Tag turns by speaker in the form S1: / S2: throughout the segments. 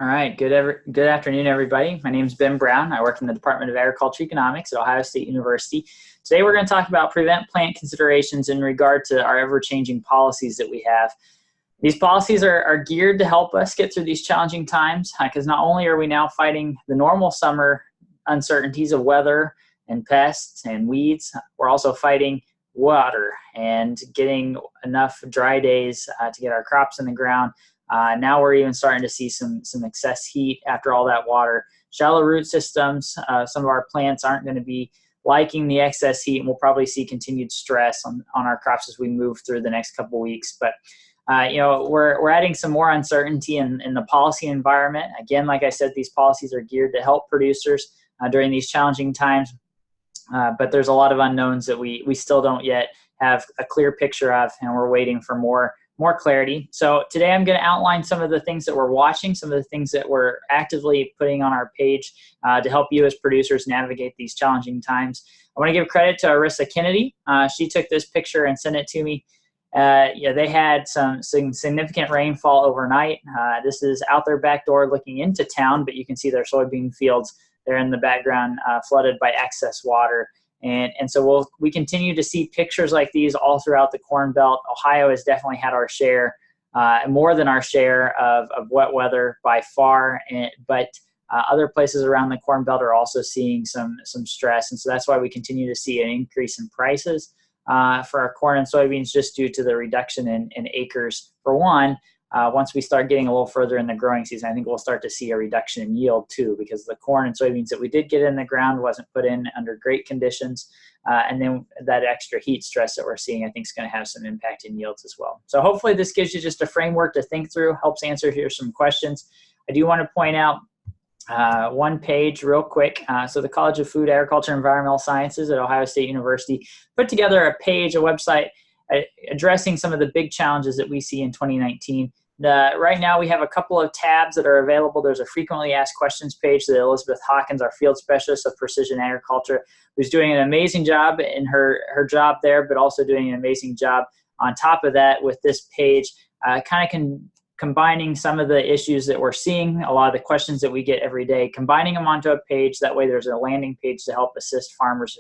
S1: All right, good afternoon, everybody. My name is Ben Brown. I work in the Department of Agriculture Economics at Ohio State University. Today we're going to talk about prevent plant considerations in regard to our ever-changing policies that we have. These policies are geared to help us get through these challenging times because not only are we now fighting the normal summer uncertainties of weather and pests and weeds, we're also fighting water and getting enough dry days to get our crops in the ground. Now we're even starting to see some excess heat after all that water. Shallow root systems, some of our plants aren't going to be liking the excess heat, and we'll probably see continued stress on our crops as we move through the next couple weeks. But we're adding some more uncertainty in the policy environment. Again, like I said, these policies are geared to help producers during these challenging times. But there's a lot of unknowns that we still don't yet have a clear picture of, and we're waiting for more clarity. So today I'm going to outline some of the things that we're watching, some of the things that we're actively putting on our page to help you as producers navigate these challenging times. I want to give credit to Arissa Kennedy. She took this picture and sent it to me. They had some significant rainfall overnight. This is out their back door looking into town, but you can see their soybean fields there in the background flooded by excess water. And so we continue to see pictures like these all throughout the Corn Belt. Ohio has definitely had our share, more than our share of wet weather by far. But other places around the Corn Belt are also seeing some stress. And so that's why we continue to see an increase in prices for our corn and soybeans, just due to the reduction in acres. For one, once we start getting a little further in the growing season, I think we'll start to see a reduction in yield too, because the corn and soybeans that we did get in the ground wasn't put in under great conditions. And then that extra heat stress that we're seeing, I think, is going to have some impact in yields as well. So hopefully this gives you just a framework to think through, helps answer here some questions. I do want to point out one page real quick. So the College of Food, Agriculture, and Environmental Sciences at Ohio State University put together a page, a website addressing some of the big challenges that we see in 2019. Right now we have a couple of tabs that are available. There's a frequently asked questions page that Elizabeth Hawkins, our field specialist of precision agriculture, who's doing an amazing job in her job there, but also doing an amazing job on top of that with this page, combining some of the issues that we're seeing, a lot of the questions that we get every day, combining them onto a page. That way there's a landing page to help assist farmers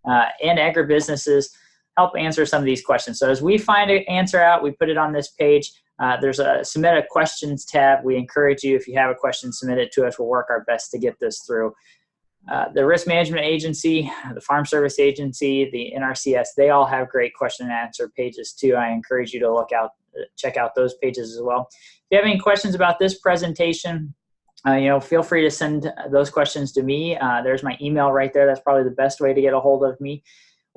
S1: and agribusinesses help answer some of these questions. So as we find an answer out, we put it on this page. There's a submit a questions tab. We encourage you, if you have a question, submit it to us. We'll work our best to get this through. The Risk Management Agency, the Farm Service Agency, the NRCS, they all have great question and answer pages too. I encourage you to check out those pages as well. If you have any questions about this presentation, feel free to send those questions to me. There's my email right there. That's probably the best way to get a hold of me.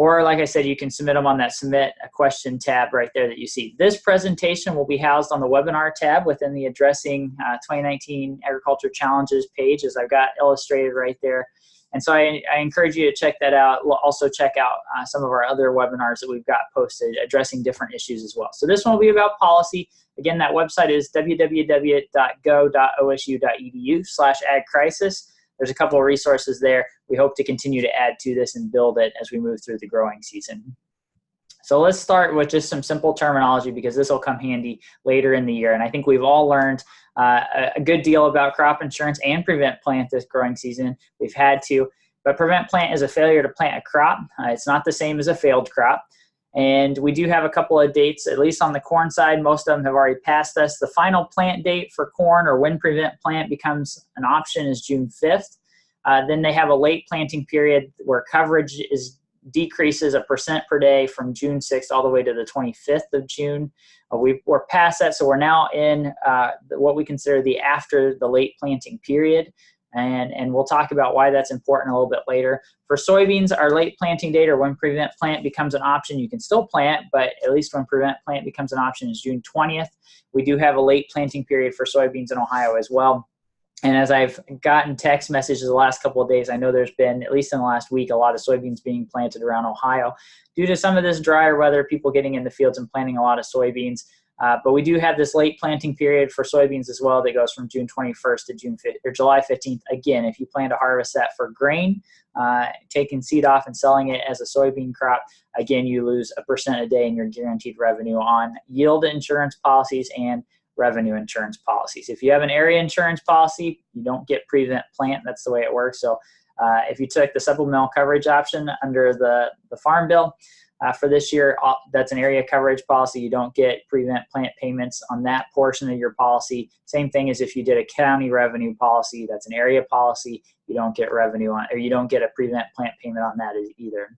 S1: Or like I said, you can submit them on that submit a question tab right there that you see. This presentation will be housed on the webinar tab within the Addressing 2019 Agriculture Challenges page, as I've got illustrated right there. And so I encourage you to check that out. We'll also check out some of our other webinars that we've got posted addressing different issues as well. So this one will be about policy. Again, that website is www.go.osu.edu/agcrisis. There's a couple of resources there. We hope to continue to add to this and build it as we move through the growing season. So let's start with just some simple terminology, because this will come handy later in the year. And I think we've all learned a good deal about crop insurance and prevent plant this growing season. We've had to, but prevent plant is a failure to plant a crop. It's not the same as a failed crop. And we do have a couple of dates, at least on the corn side. Most of them have already passed us. The final plant date for corn, or when prevent plant becomes an option, is June 5th. Then they have a late planting period where coverage decreases 1% per day from June 6th all the way to the 25th of June. We're past that, so we're now in what we consider the after the late planting period. And we'll talk about why that's important a little bit later. For soybeans, our late planting date, or when prevent plant becomes an option, you can still plant, but at least when prevent plant becomes an option is June 20th. We do have a late planting period for soybeans in Ohio as well. And as I've gotten text messages the last couple of days, I know there's been, at least in the last week, a lot of soybeans being planted around Ohio. Due to some of this drier weather, people getting in the fields and planting a lot of soybeans. But we do have this late planting period for soybeans as well that goes from June 21st to July 15th. Again, if you plan to harvest that for grain, taking seed off and selling it as a soybean crop, again, you lose 1% a day in your guaranteed revenue on yield insurance policies and revenue insurance policies. If you have an area insurance policy, you don't get prevent plant. That's the way it works. So if you took the supplemental coverage option under the Farm Bill for this year, that's an area coverage policy. You don't get prevent plant payments on that portion of your policy. Same thing as if you did a county revenue policy, that's an area policy. You don't get revenue on, or you don't get a prevent plant payment on that either.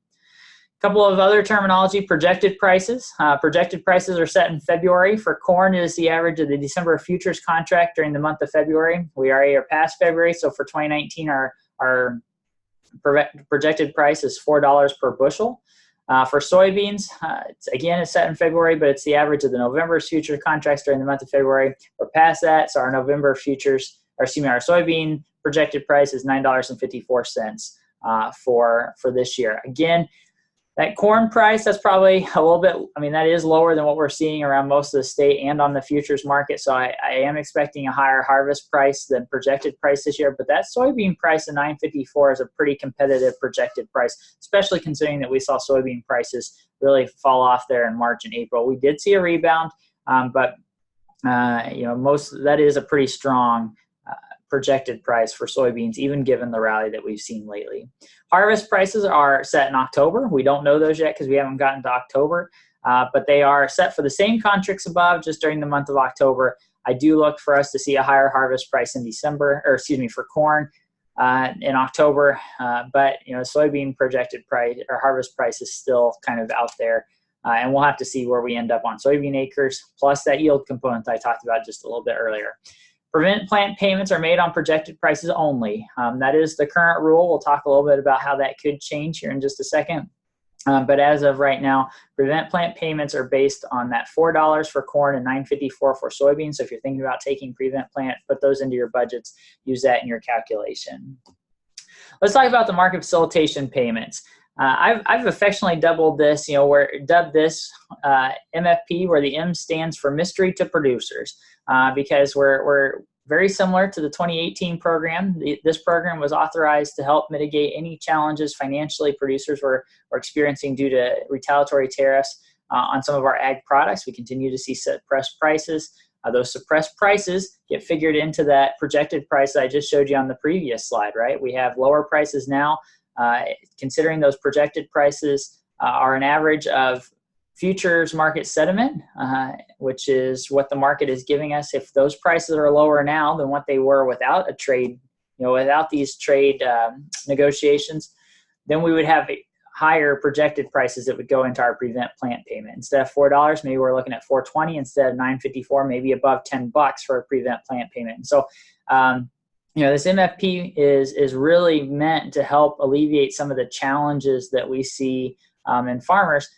S1: Couple of other terminology: projected prices. Projected prices are set in February. For corn, it is the average of the December futures contract during the month of February. We already are past February, so for 2019, our projected price is $4 per bushel. For soybeans, it's set in February, but it's the average of the November futures contracts during the month of February. We're past that, so our November futures, our soybean projected price is $9.54 for this year. Again, that corn price, that's probably a little bit, that is lower than what we're seeing around most of the state and on the futures market. So I am expecting a higher harvest price than projected price this year. But that soybean price of $9.54 is a pretty competitive projected price, especially considering that we saw soybean prices really fall off there in March and April. We did see a rebound, but that is a pretty strong projected price for soybeans, even given the rally that we've seen lately. Harvest prices are set in October. We don't know those yet because we haven't gotten to October, but they are set for the same contracts above just during the month of October. I do look for us to see a higher harvest price in for corn in October, but soybean projected price or harvest price is still kind of out there. And we'll have to see where we end up on soybean acres, plus that yield component I talked about just a little bit earlier. Prevent plant payments are made on projected prices only. That is the current rule. We'll talk a little bit about how that could change here in just a second. But as of right now, prevent plant payments are based on that $4 for corn and $9.54 for soybeans. So if you're thinking about taking prevent plant, put those into your budgets, use that in your calculation. Let's talk about the market facilitation payments. I've affectionately dubbed this MFP, where the M stands for mystery to producers, because we're very similar to the 2018 program. This program was authorized to help mitigate any challenges financially producers were experiencing due to retaliatory tariffs on some of our ag products. We continue to see suppressed prices. Those suppressed prices get figured into that projected price that I just showed you on the previous slide, right? We have lower prices now. Considering those projected prices are an average of futures market sentiment, which is what the market is giving us. If those prices are lower now than what they were without a trade, without these trade negotiations, then we would have higher projected prices that would go into our prevent plant payment. Instead of $4, maybe we're looking at $4.20. Instead of $9.54, maybe above $10 for a prevent plant payment. And so, this MFP is really meant to help alleviate some of the challenges that we see in farmers,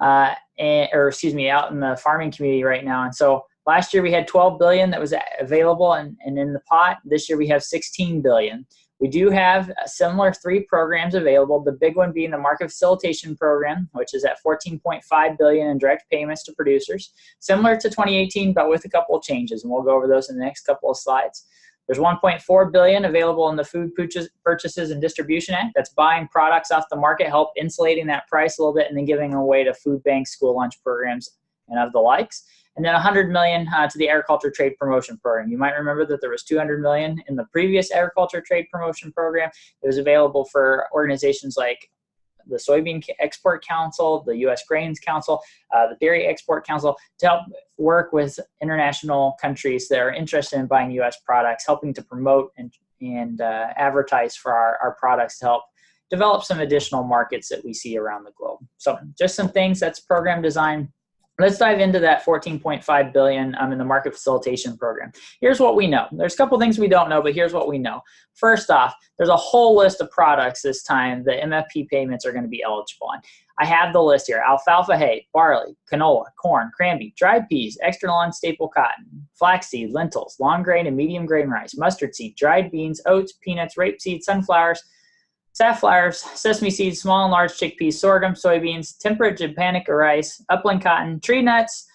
S1: out in the farming community right now. And so last year we had $12 billion that was available and in the pot. This year we have $16 billion. We do have similar 3 programs available, the big one being the Market Facilitation Program, which is at $14.5 billion in direct payments to producers, similar to 2018, but with a couple of changes, and we'll go over those in the next couple of slides. There's $1.4 billion available in the Food Purchases and Distribution Act. That's buying products off the market, help insulating that price a little bit, and then giving away to food banks, school lunch programs, and of the likes. And then $100 million to the Agriculture Trade Promotion Program. You might remember that there was $200 million in the previous Agriculture Trade Promotion Program. It was available for organizations like the Soybean Export Council, the U.S. Grains Council, the Dairy Export Council, to help work with international countries that are interested in buying U.S. products, helping to promote and advertise for our products to help develop some additional markets that we see around the globe. So just some things, that's program design. Let's dive into that $14.5 billion in the Market Facilitation Program. Here's what we know. There's a couple things we don't know, but here's what we know. First off, there's a whole list of products this time that MFP payments are going to be eligible on. I have the list here: alfalfa hay, barley, canola, corn, cranberry, dried peas, extra long staple cotton, flaxseed, lentils, long grain and medium grain rice, mustard seed, dried beans, oats, peanuts, rapeseed, sunflowers, safflowers, sesame seeds, small and large chickpeas, sorghum, soybeans, temperate japonica rice, upland cotton, tree nuts,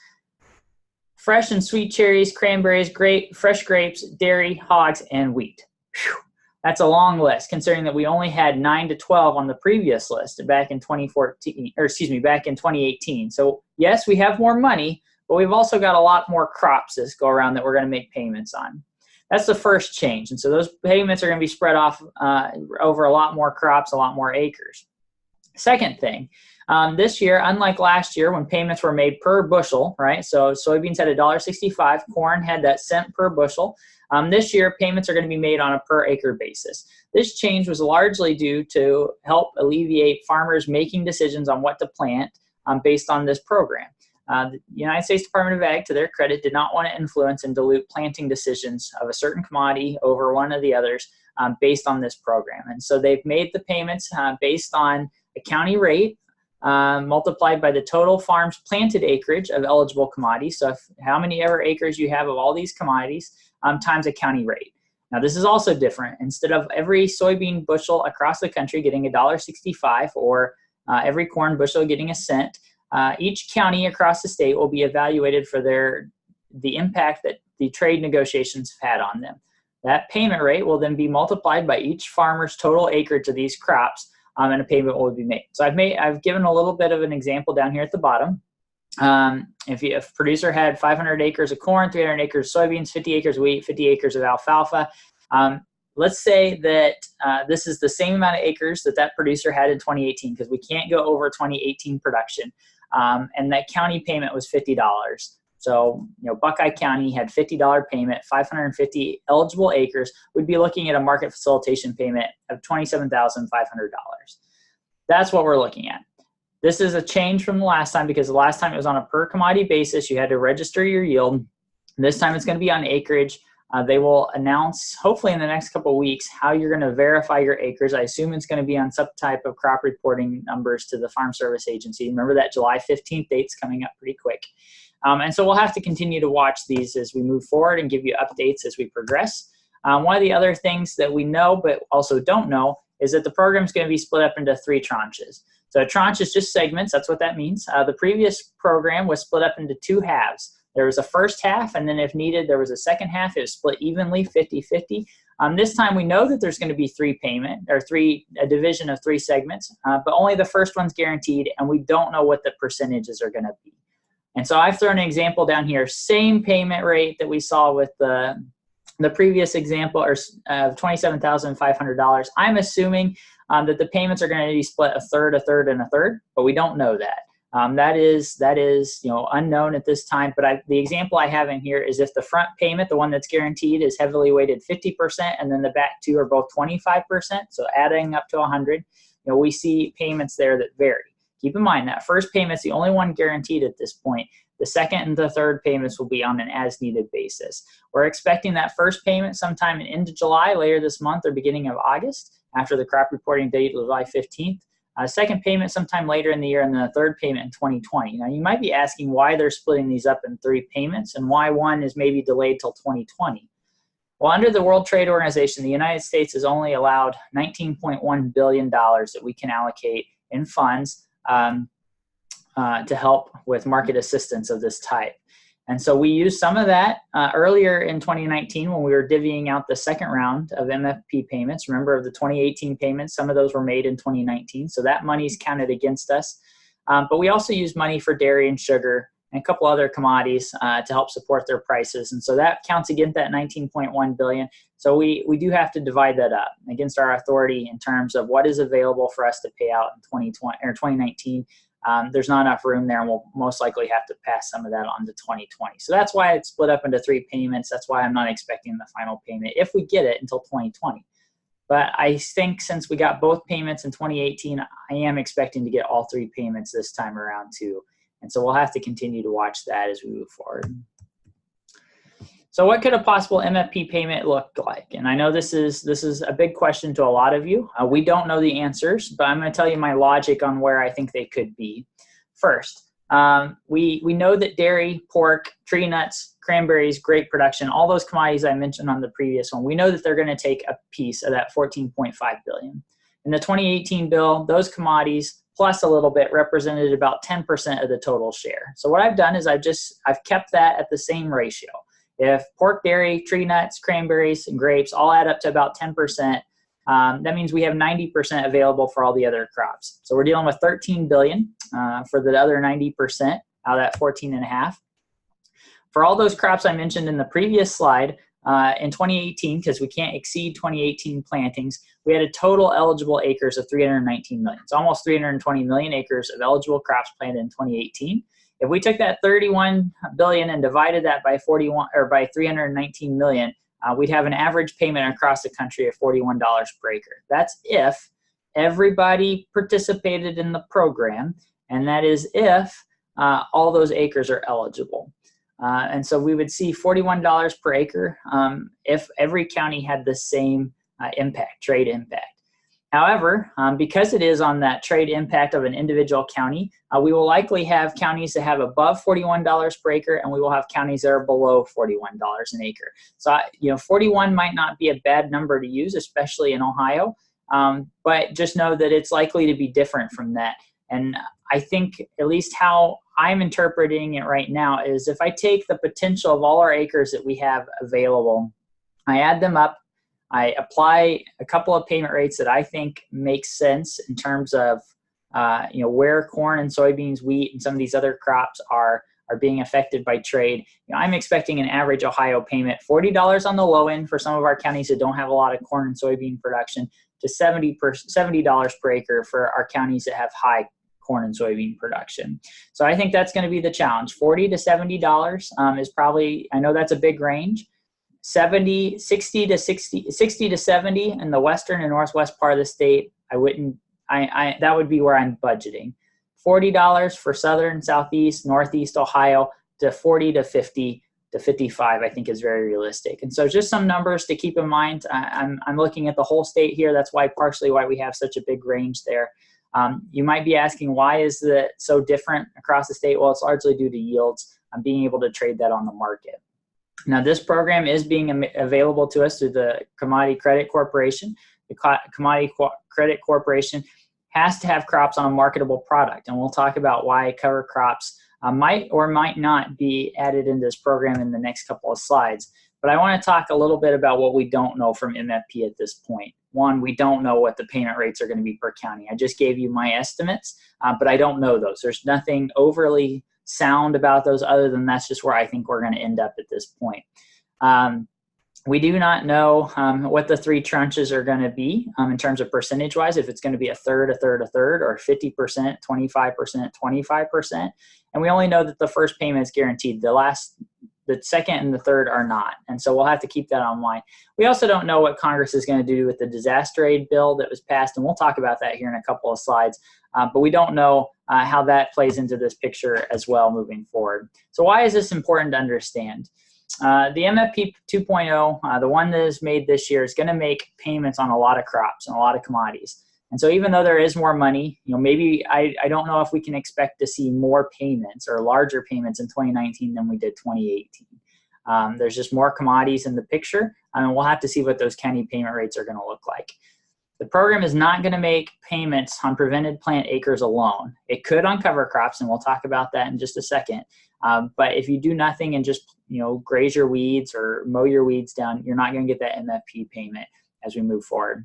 S1: fresh and sweet cherries, cranberries, fresh grapes, dairy, hogs, and wheat. Whew. That's a long list, considering that we only had 9 to 12 on the previous list back in 2018. So yes, we have more money, but we've also got a lot more crops this go around that we're going to make payments on. That's the first change. And so those payments are going to be spread off over a lot more crops, a lot more acres. Second thing, this year, unlike last year when payments were made per bushel, right? So soybeans had $1.65, corn had that cent per bushel. This year, payments are going to be made on a per acre basis. This change was largely due to help alleviate farmers making decisions on what to plant based on this program. The United States Department of Ag, to their credit, did not want to influence and dilute planting decisions of a certain commodity over one of the others based on this program. And so they've made the payments based on a county rate multiplied by the total farms planted acreage of eligible commodities. So how many ever acres you have of all these commodities times a county rate. Now this is also different. Instead of every soybean bushel across the country getting $1.65 or every corn bushel getting a cent, each county across the state will be evaluated for the impact that the trade negotiations have had on them. That payment rate will then be multiplied by each farmer's total acreage of these crops, and a payment will be made. So I've given a little bit of an example down here at the bottom. If a producer had 500 acres of corn, 300 acres of soybeans, 50 acres of wheat, 50 acres of alfalfa, let's say that this is the same amount of acres that producer had in 2018, because we can't go over 2018 production, and that county payment was $50. So, Buckeye County had $50 payment, 550 eligible acres. We'd be looking at a market facilitation payment of $27,500. That's what we're looking at. This is a change from the last time, because the last time it was on a per commodity basis. You had to register your yield. This time it's going to be on acreage. They will announce, hopefully in the next couple of weeks, how you're going to verify your acres. I assume it's going to be on some type of crop reporting numbers to the Farm Service Agency. Remember that July 15th date's coming up pretty quick. And so we'll have to continue to watch these as we move forward and give you updates as we progress. One of the other things that we know but also don't know is that the program is going to be split up into 3 tranches. So a tranche is just segments. That's what that means. The previous program was split up into 2 halves. There was a first half, and then if needed, there was a second half. It was split evenly, 50-50. This time we know that there's going to be a division of 3 segments, but only the first one's guaranteed, and we don't know what the percentages are going to be. And so I've thrown an example down here, same payment rate that we saw with the previous example of $27,500. I'm assuming that the payments are going to be split a third, and a third, but we don't know that. That is unknown at this time. But the example I have in here is if the front payment, the one that's guaranteed, is heavily weighted 50%, and then the back 2 are both 25%, so adding up to 100, we see payments there that vary. Keep in mind that first payment's the only one guaranteed at this point. The second and the third payments will be on an as-needed basis. We're expecting that first payment sometime in end of July, later this month, or beginning of August, after the crop reporting date of July 15th. Second payment sometime later in the year, and then the third payment in 2020. Now, you might be asking why they're splitting these up in 3 payments and why one is maybe delayed till 2020. Well, under the World Trade Organization, the United States is only allowed $19.1 billion that we can allocate in funds to help with market assistance of this type. And so we used some of that earlier in 2019 when we were divvying out the second round of MFP payments. Remember, of the 2018 payments, some of those were made in 2019, so that money's counted against us. But we also used money for dairy and sugar and a couple other commodities to help support their prices. And so that counts against that $19.1 billion. So we do have to divide that up against our authority in terms of what is available for us to pay out in 2020 or 2019. There's not enough room there, and we'll most likely have to pass some of that on to 2020. So that's why it's split up into 3 payments. That's why I'm not expecting the final payment, if we get it, until 2020. But I think since we got both payments in 2018, I am expecting to get all 3 payments this time around too. And so we'll have to continue to watch that as we move forward. So what could a possible MFP payment look like? And I know this is a big question to a lot of you. We don't know the answers, but I'm going to tell you my logic on where I think they could be. First, we know that dairy, pork, tree nuts, cranberries, grape production, all those commodities I mentioned on the previous one, we know that they're going to take a piece of that $14.5 billion. In the 2018 bill, those commodities plus a little bit represented about 10% of the total share. So what I've done is I've kept that at the same ratio. If pork, dairy, tree nuts, cranberries, and grapes all add up to about 10%, that means we have 90% available for all the other crops. So we're dealing with $13 billion for the other 90% out of that 14.5. For all those crops I mentioned in the previous slide, in 2018, because we can't exceed 2018 plantings, we had a total eligible acres of 319 million. It's almost 320 million acres of eligible crops planted in 2018. If we took that 31 billion and divided that by 319 million, we'd have an average payment across the country of $41 per acre. That's if everybody participated in the program, and that is if all those acres are eligible. And so we would see $41 per acre if every county had the same trade impact. However, because it is on that trade impact of an individual county, we will likely have counties that have above $41 per acre, and we will have counties that are below $41 an acre. So, 41 might not be a bad number to use, especially in Ohio, but just know that it's likely to be different from that. And I think at least how I'm interpreting it right now is if I take the potential of all our acres that we have available, I add them up, I apply a couple of payment rates that I think make sense in terms of where corn and soybeans, wheat, and some of these other crops are being affected by trade. I'm expecting an average Ohio payment, $40 on the low end for some of our counties that don't have a lot of corn and soybean production, to $70 per acre for our counties that have high corn and soybean production. So I think that's going to be the challenge. $40 to $70 is probably, I know that's a big range. 60 to 70 in the western and northwest part of the state, that would be where I'm budgeting. $40 for southern, southeast, northeast Ohio, to 40 to 50 to 55, I think is very realistic. And so just some numbers to keep in mind. I'm looking at the whole state here. That's partially why we have such a big range there. You might be asking, why is it so different across the state? Well, it's largely due to yields and being able to trade that on the market. Now, this program is being available to us through the Commodity Credit Corporation. The Commodity Credit Corporation has to have crops on a marketable product, and we'll talk about why cover crops might or might not be added into this program in the next couple of slides. But I want to talk a little bit about what we don't know from MFP at this point. One, we don't know what the payment rates are going to be per county. I just gave you my estimates, but I don't know those. There's nothing overly sound about those other than that's just where I think we're going to end up at this point. We do not know what the three tranches are going to be in terms of percentage-wise, if it's going to be a third, or 50%, 25%, 25%. And we only know that the first payment is guaranteed. The second and the third are not. And so we'll have to keep that in mind. We also don't know what Congress is going to do with the disaster aid bill that was passed, and we'll talk about that here in a couple of slides. But we don't know how that plays into this picture as well moving forward. So why is this important to understand? The MFP 2.0, the one that is made this year, is going to make payments on a lot of crops and a lot of commodities. And so even though there is more money, maybe I don't know if we can expect to see more payments or larger payments in 2019 than we did 2018. There's just more commodities in the picture, and we'll have to see what those county payment rates are going to look like. The program is not going to make payments on prevented plant acres alone. It could on cover crops, and we'll talk about that in just a second. But if you do nothing and just graze your weeds or mow your weeds down, you're not going to get that MFP payment as we move forward.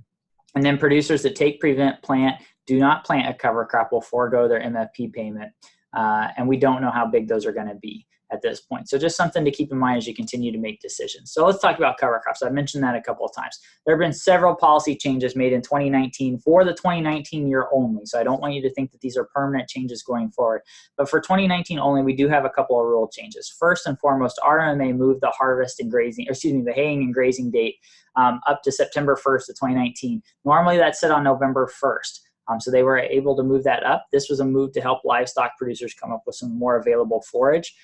S1: And then producers that take prevent plant, do not plant a cover crop, will forego their MFP payment. And we don't know how big those are going to be at this point. So just something to keep in mind as you continue to make decisions. So let's talk about cover crops. I've mentioned that a couple of times. There have been several policy changes made in 2019 for the 2019 year only. So I don't want you to think that these are permanent changes going forward. But for 2019 only, we do have a couple of rule changes. First and foremost, RMA moved the the haying and grazing date up to September 1st of 2019. Normally that's set on November 1st. So they were able to move that up. This was a move to help livestock producers come up with some more available forage.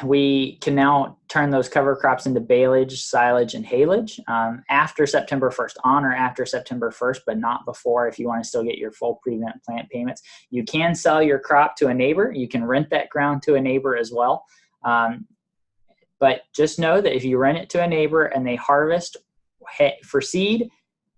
S1: We can now turn those cover crops into baleage, silage, and haylage after September 1st, on or after September 1st, but not before if you want to still get your full prevent plant payments. You can sell your crop to a neighbor. You can rent that ground to a neighbor as well. But just know that if you rent it to a neighbor and they harvest for seed,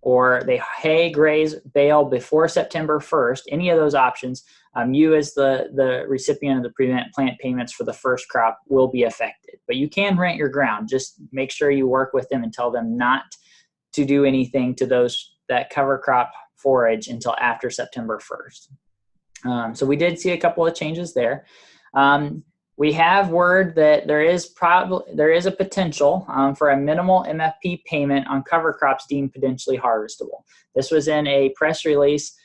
S1: or they hay, graze, bale before September 1st, any of those options, you as the recipient of the prevent plant payments for the first crop will be affected. But you can rent your ground. Just make sure you work with them and tell them not to do anything to that cover crop forage until after September 1st. So we did see a couple of changes there. We have word that there is a potential for a minimal MFP payment on cover crops deemed potentially harvestable. This was in a press release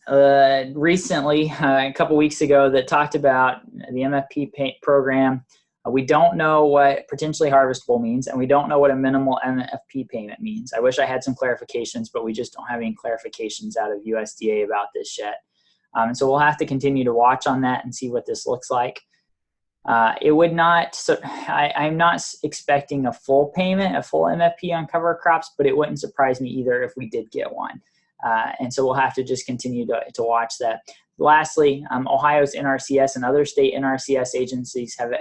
S1: recently, a couple weeks ago, that talked about the MFP program. We don't know what potentially harvestable means, and we don't know what a minimal MFP payment means. I wish I had some clarifications, but we just don't have any clarifications out of USDA about this yet. So we'll have to continue to watch on that and see what this looks like. It would not, so I'm not expecting a full payment, a full MFP on cover crops, but it wouldn't surprise me either if we did get one. And so we'll have to just continue to watch that. Lastly, Ohio's NRCS and other state NRCS agencies have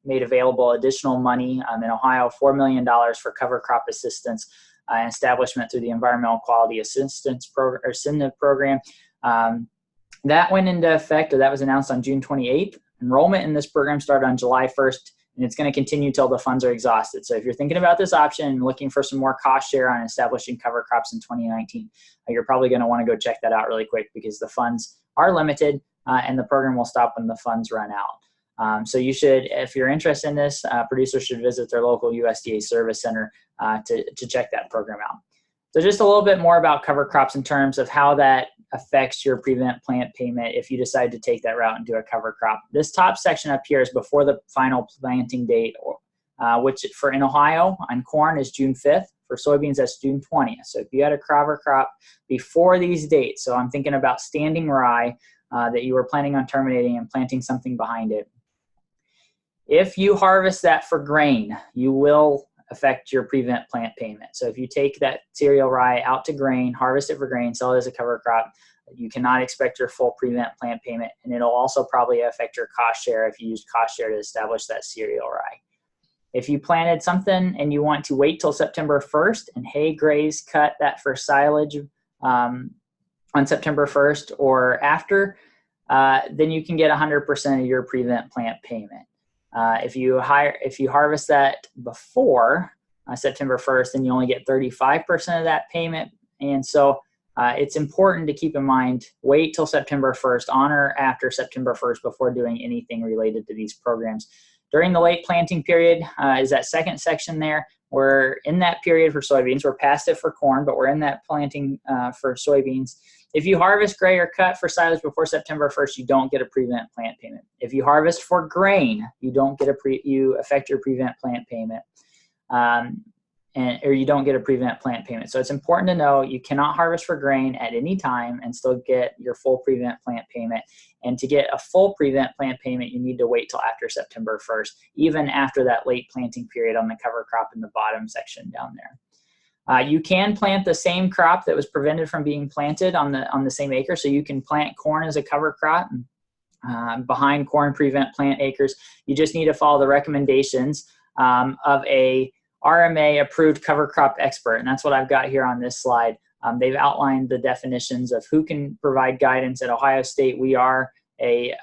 S1: made available additional money in Ohio, $4 million for cover crop assistance and establishment through the Environmental Quality Assistance Program, or SINDA program. That went into effect, or that was announced on June 28th. Enrollment in this program started on July 1st, and it's going to continue till the funds are exhausted. So if you're thinking about this option and looking for some more cost share on establishing cover crops in 2019, you're probably going to want to go check that out really quick, because the funds are limited and the program will stop when the funds run out. So you should, if you're interested in this, producers should visit their local USDA service center to check that program out. So just a little bit more about cover crops in terms of how that affects your prevent plant payment if you decide to take that route and do a cover crop. This top section up here is before the final planting date, which in Ohio on corn is June 5th. For soybeans, that's June 20th. So if you had a cover crop before these dates, so I'm thinking about standing rye that you were planning on terminating and planting something behind it. If you harvest that for grain, you will affect your prevent plant payment. So if you take that cereal rye out to grain, harvest it for grain, sell it as a cover crop, you cannot expect your full prevent plant payment, and it'll also probably affect your cost share if you use cost share to establish that cereal rye. If you planted something and you want to wait till September 1st and hay graze cut that for silage on September 1st or after, then you can get 100% of your prevent plant payment. If you harvest that before September 1st, then you only get 35% of that payment. And so it's important to keep in mind, wait till September 1st, on or after September 1st before doing anything related to these programs. During the late planting period is that second section there. We're in that period for soybeans. We're past it for corn, but we're in that planting for soybeans. If you harvest gray or cut for silage before September 1st, you don't get a prevent plant payment. If you harvest for grain, you don't get you affect your prevent plant payment, or you don't get a prevent plant payment. So it's important to know you cannot harvest for grain at any time and still get your full prevent plant payment. And to get a full prevent plant payment, you need to wait till after September 1st, even after that late planting period on the cover crop in the bottom section down there. You can plant the same crop that was prevented from being planted on the same acre. So you can plant corn as a cover crop behind corn prevent plant acres. You just need to follow the recommendations of a RMA approved cover crop expert. And that's what I've got here on this slide. They've outlined the definitions of who can provide guidance. At Ohio State, we are a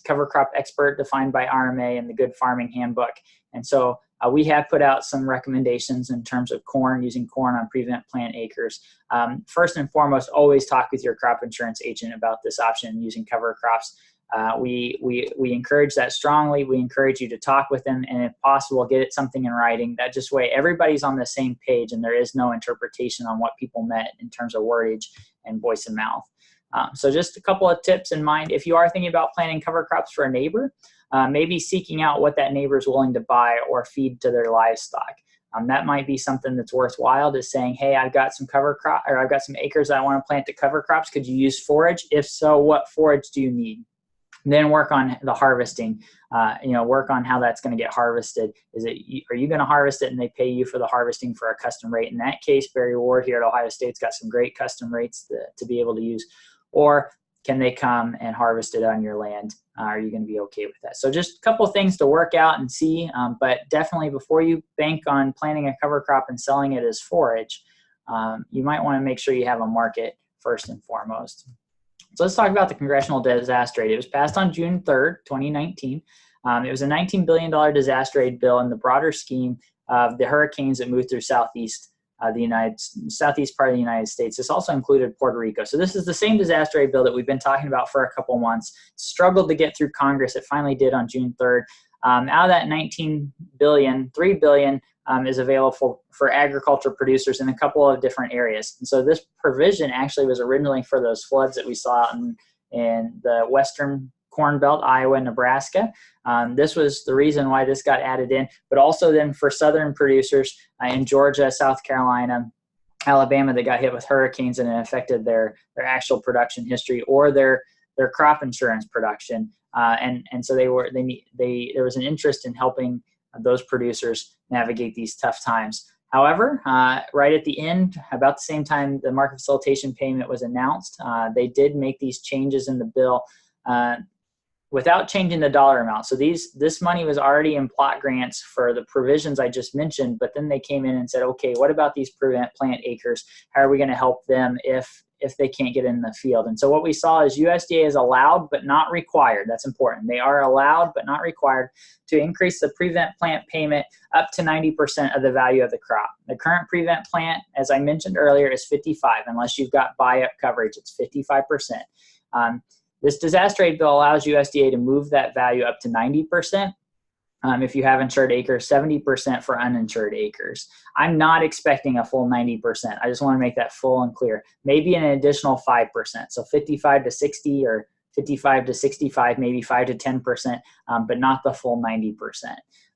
S1: cover crop expert defined by RMA in the Good Farming Handbook. And so we have put out some recommendations in terms of corn, using corn on prevent plant acres. First and foremost, always talk with your crop insurance agent about this option using cover crops. We encourage that strongly. We encourage you to talk with them, and if possible, get something in writing. That just way everybody's on the same page and there is no interpretation on what people meant in terms of wordage and voice and mouth. So just a couple of tips in mind. If you are thinking about planting cover crops for a neighbor, maybe seeking out what that neighbor is willing to buy or feed to their livestock. That might be something that's worthwhile, to saying, hey, I've got some cover crop, or I've got some acres that I want to plant to cover crops. Could you use forage? If so, what forage do you need? Then work on the harvesting. Work on how that's going to get harvested. Are you going to harvest it and they pay you for the harvesting for a custom rate? In that case, Barry Ward here at Ohio State's got some great custom rates to be able to use. Or can they come and harvest it on your land? Are you going to be okay with that? So just a couple of things to work out and see, but definitely before you bank on planting a cover crop and selling it as forage, you might want to make sure you have a market first and foremost. So let's talk about the Congressional Disaster Aid. It was passed on June 3rd, 2019. It was a $19 billion disaster aid bill in the broader scheme of the hurricanes that moved through Southeast the southeast part of the United States. This also included Puerto Rico. So this is the same disaster aid bill that we've been talking about for a couple months. Struggled to get through Congress. It finally did on June 3rd. Out of that $19 billion, $3 billion is available for agriculture producers in a couple of different areas. And so this provision actually was originally for those floods that we saw in the western Corn Belt, Iowa, and Nebraska. This was the reason why this got added in, but also then for southern producers in Georgia, South Carolina, Alabama that got hit with hurricanes and it affected their actual production history or their crop insurance production. And so there was an interest in helping those producers navigate these tough times. However, right at the end, about the same time the market facilitation payment was announced, they did make these changes in the bill without changing the dollar amount. So this money was already in plot grants for the provisions I just mentioned, but then they came in and said, okay, what about these prevent plant acres? How are we going to help them if they can't get in the field? And so what we saw is USDA is allowed but not required. That's important. They are allowed but not required to increase the prevent plant payment up to 90% of the value of the crop. The current prevent plant, as I mentioned earlier, is 55. Unless you've got buy-up coverage, it's 55%. This disaster aid bill allows USDA to move that value up to 90%. If you have insured acres, 70% for uninsured acres. I'm not expecting a full 90%. I just want to make that full and clear. Maybe an additional 5%. So 55 to 60 or 55 to 65, maybe 5 to 10%, but not the full 90%.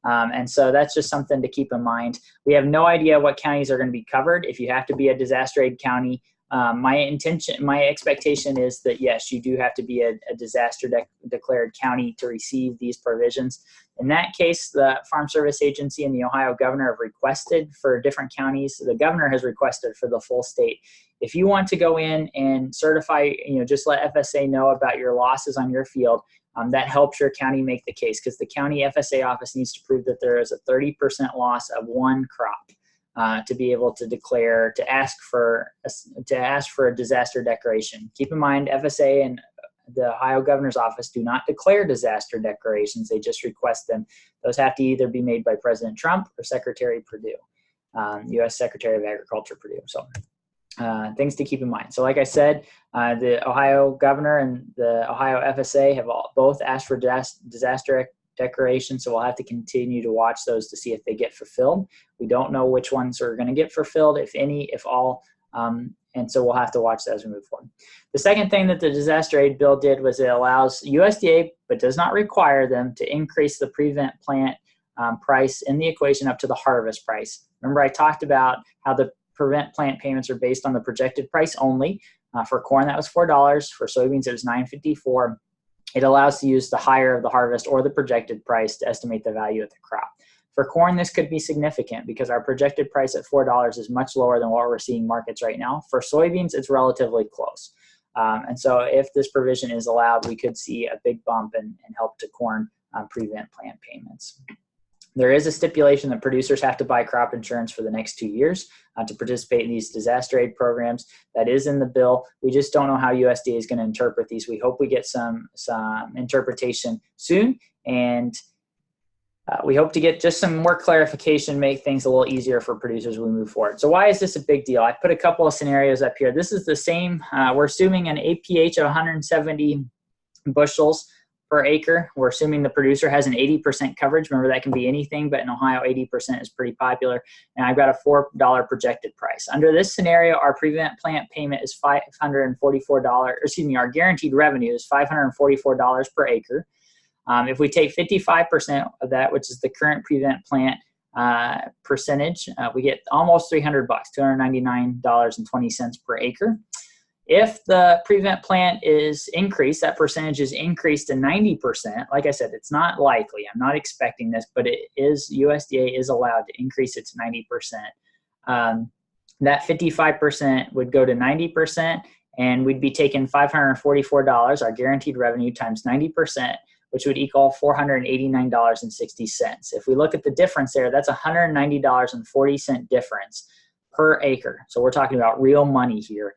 S1: And so that's just something to keep in mind. We have no idea what counties are going to be covered. If you have to be a disaster aid county, my expectation is that yes, you do have to be a disaster declared county to receive these provisions. In that case, the Farm Service Agency and the Ohio governor have requested for different counties. The governor has requested for the full state. If you want to go in and certify, just let FSA know about your losses on your field. That helps your county make the case because the county FSA office needs to prove that there is a 30% loss of one crop. To be able to declare, to ask for a disaster declaration. Keep in mind, FSA and the Ohio Governor's Office do not declare disaster declarations. They just request them. Those have to either be made by President Trump or Secretary Perdue, U.S. Secretary of Agriculture Perdue. So things to keep in mind. So like I said, the Ohio Governor and the Ohio FSA have both asked for disaster declaration, so we'll have to continue to watch those to see if they get fulfilled. We don't know which ones are going to get fulfilled, if any, if all, and so we'll have to watch that as we move forward. The second thing that the disaster aid bill did was it allows USDA, but does not require them, to increase the prevent plant price in the equation up to the harvest price. Remember I talked about how the prevent plant payments are based on the projected price only. For corn that was $4, for soybeans it was $9.54. It allows to use the higher of the harvest or the projected price to estimate the value of the crop. For corn, this could be significant because our projected price at $4 is much lower than what we're seeing markets right now. For soybeans, it's relatively close. And so if this provision is allowed, we could see a big bump and help to corn prevent plant payments. There is a stipulation that producers have to buy crop insurance for the next 2 years to participate in these disaster aid programs. That is in the bill. We just don't know how USDA is going to interpret these. We hope we get some interpretation soon, and we hope to get just some more clarification, make things a little easier for producers as we move forward. So why is this a big deal? I put a couple of scenarios up here. This is the same. We're assuming an APH of 170 bushels per acre. We're assuming the producer has an 80% coverage. Remember, that can be anything, but in Ohio, 80% is pretty popular. And I've got a $4 projected price. Under this scenario, our prevent plant payment is $544. Our guaranteed revenue is $544 per acre. If we take 55% of that, which is the current prevent plant percentage, we get almost $300, $299.20 per acre. If the prevent plant is increased, that percentage is increased to 90%. Like I said, it's not likely. I'm not expecting this, but it is, USDA is allowed to increase it to 90%. That 55% would go to 90%, and we'd be taking $544, our guaranteed revenue, times 90%, which would equal $489.60. If we look at the difference there, that's $190.40 difference per acre. So we're talking about real money here.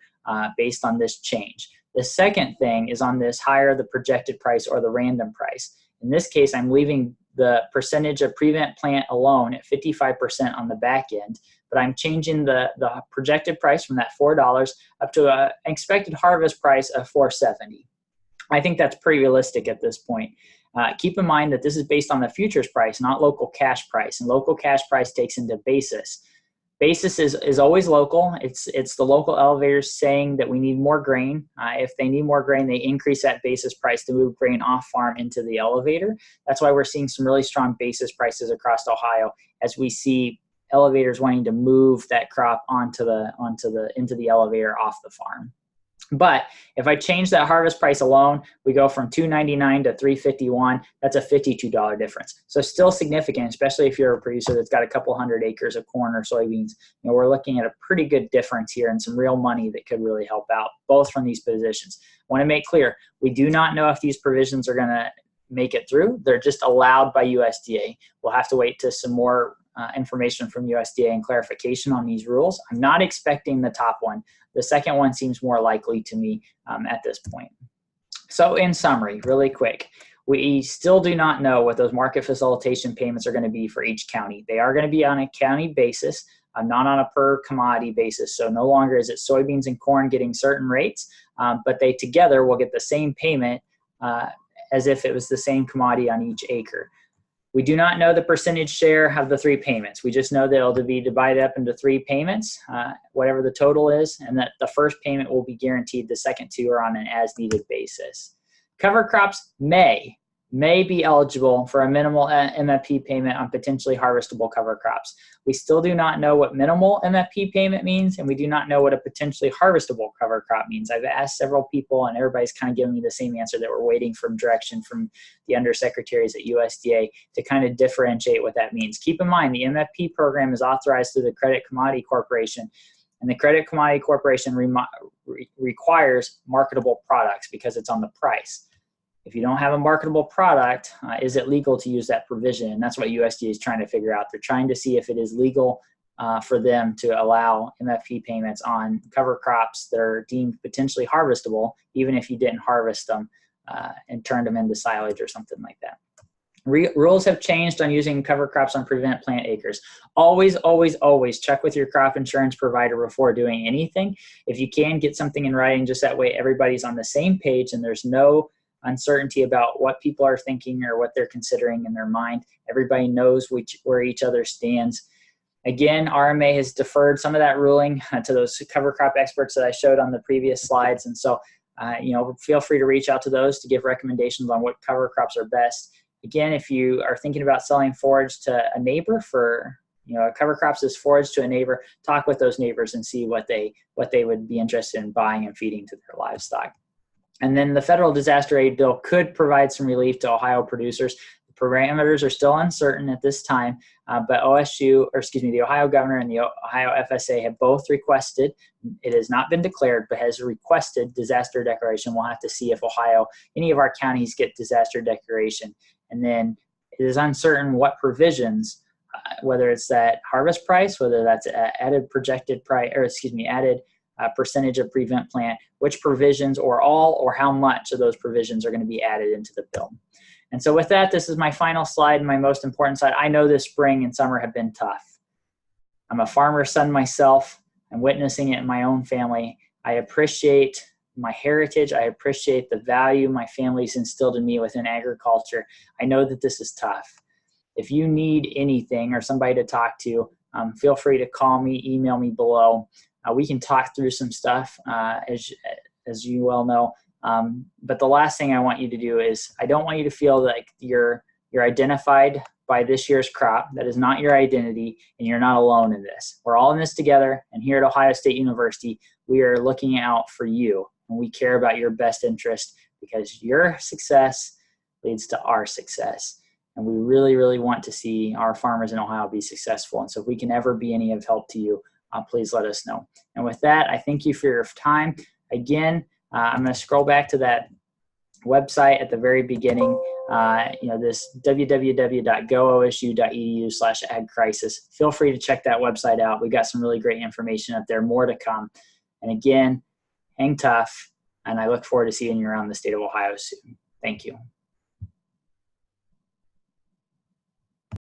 S1: Based on this change. The second thing is on this higher the projected price or the random price. In this case, I'm leaving the percentage of prevent plant alone at 55% on the back end, but I'm changing the projected price from that $4 up to an expected harvest price of $4.70. I think that's pretty realistic at this point. Keep in mind that this is based on the futures price, not local cash price, and local cash price takes into basis. Basis is always local. It's the local elevators saying that we need more grain. If they need more grain, they increase that basis price to move grain off farm into the elevator. That's why we're seeing some really strong basis prices across Ohio as we see elevators wanting to move that crop into the elevator off the farm. But if I change that harvest price alone, we go from $2.99 to $3.51. That's a $52 difference. So still significant, especially if you're a producer that's got a couple hundred acres of corn or soybeans. You know, we're looking at a pretty good difference here and some real money that could really help out, both from these positions. I want to make clear, we do not know if these provisions are going to make it through. They're just allowed by USDA. We'll have to wait to some more information from USDA and clarification on these rules. I'm not expecting the top one. The second one seems more likely to me at this point. So in summary, really quick, we still do not know what those market facilitation payments are going to be for each county. They are going to be on a county basis, not on a per commodity basis. So no longer is it soybeans and corn getting certain rates, but they together will get the same payment as if it was the same commodity on each acre. We do not know the percentage share of the three payments. We just know that it'll be divided up into three payments, whatever the total is, and that the first payment will be guaranteed. The second two are on an as-needed basis. Cover crops may be eligible for a minimal MFP payment on potentially harvestable cover crops. We still do not know what minimal MFP payment means, and we do not know what a potentially harvestable cover crop means. I've asked several people, and everybody's kind of giving me the same answer, that we're waiting for direction from the undersecretaries at USDA to kind of differentiate what that means. Keep in mind, the MFP program is authorized through the Credit Commodity Corporation, and the Credit Commodity Corporation requires marketable products because it's on the price. If you don't have a marketable product, is it legal to use that provision? And that's what USDA is trying to figure out. They're trying to see if it is legal for them to allow MFP payments on cover crops that are deemed potentially harvestable, even if you didn't harvest them and turned them into silage or something like that. Rules have changed on using cover crops on prevent plant acres. Always, always, always check with your crop insurance provider before doing anything. If you can, get something in writing, just that way everybody's on the same page and there's no uncertainty about what people are thinking or what they're considering in their mind. Everybody knows where each other stands. Again, RMA has deferred some of that ruling to those cover crop experts that I showed on the previous slides. And so, feel free to reach out to those to give recommendations on what cover crops are best. Again, if you are thinking about selling forage to a neighbor for, cover crops as forage to a neighbor, talk with those neighbors and see what they would be interested in buying and feeding to their livestock. And then the federal disaster aid bill could provide some relief to Ohio producers. The parameters are still uncertain at this time, but the Ohio governor and the Ohio FSA have both requested, it has not been declared, but has requested disaster declaration. We'll have to see if any of our counties get disaster declaration. And then it is uncertain what provisions, whether it's that harvest price, whether that's added projected price, added percentage of prevent plant, which provisions or all or how much of those provisions are going to be added into the bill. And so with that, this is my final slide and my most important slide. I know this spring and summer have been tough. I'm a farmer's son myself. I'm witnessing it in my own family. I appreciate my heritage. I appreciate the value my family's instilled in me within agriculture. I know that this is tough. If you need anything or somebody to talk to, feel free to call me, email me below. We can talk through some stuff, as you well know. But the last thing I want you to do is, I don't want you to feel like you're identified by this year's crop. That is not your identity, and you're not alone in this. We're all in this together, and here at Ohio State University, we are looking out for you, and we care about your best interest because your success leads to our success. And we really, really want to see our farmers in Ohio be successful. And so if we can ever be any of help to you, please let us know. And with that, I thank you for your time. Again, I'm going to scroll back to that website at the very beginning, this www.goosu.edu/agcrisis. Feel free to check that website out. We've got some really great information up there, more to come. And again, hang tough, and I look forward to seeing you around the state of Ohio soon. Thank you.